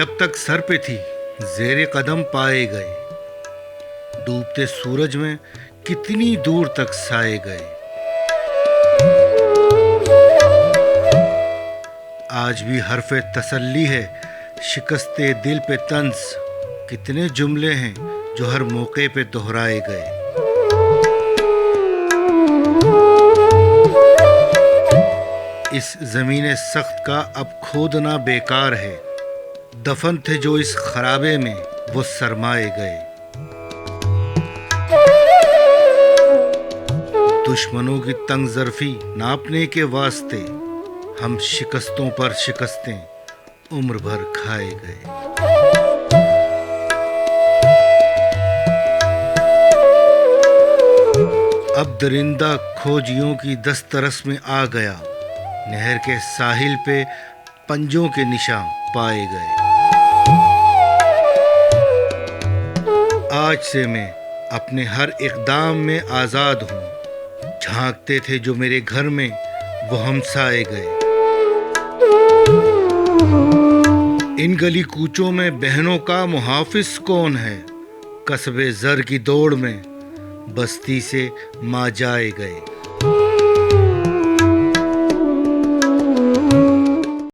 جب تک سر پہ تھی زیر قدم پائے گئے، ڈوبتے سورج میں کتنی دور تک سائے گئے۔ آج بھی حرف تسلی ہے شکستے دل پہ طنز، کتنے جملے ہیں جو ہر موقع پہ دہرائے گئے۔ اس زمین سخت کا اب کھودنا بیکار ہے، دفن تھے جو اس خرابے میں وہ سرمائے گئے۔ دشمنوں کی تنگ ظرفی ناپنے کے واسطے ہم شکستوں پر شکستیں عمر بھر کھائے گئے۔ اب درندہ کھوجیوں کی دسترس میں آ گیا، نہر کے ساحل پہ پنجوں کے نشان پائے گئے۔ آج سے میں اپنے ہر اقدام میں آزاد ہوں، جھانکتے تھے جو میرے گھر میں وہ ہمسائے گئے۔ ان گلی کوچوں میں بہنوں کا محافظ کون ہے، قصبے زر کی دوڑ میں بستی سے ماں جائے گئے۔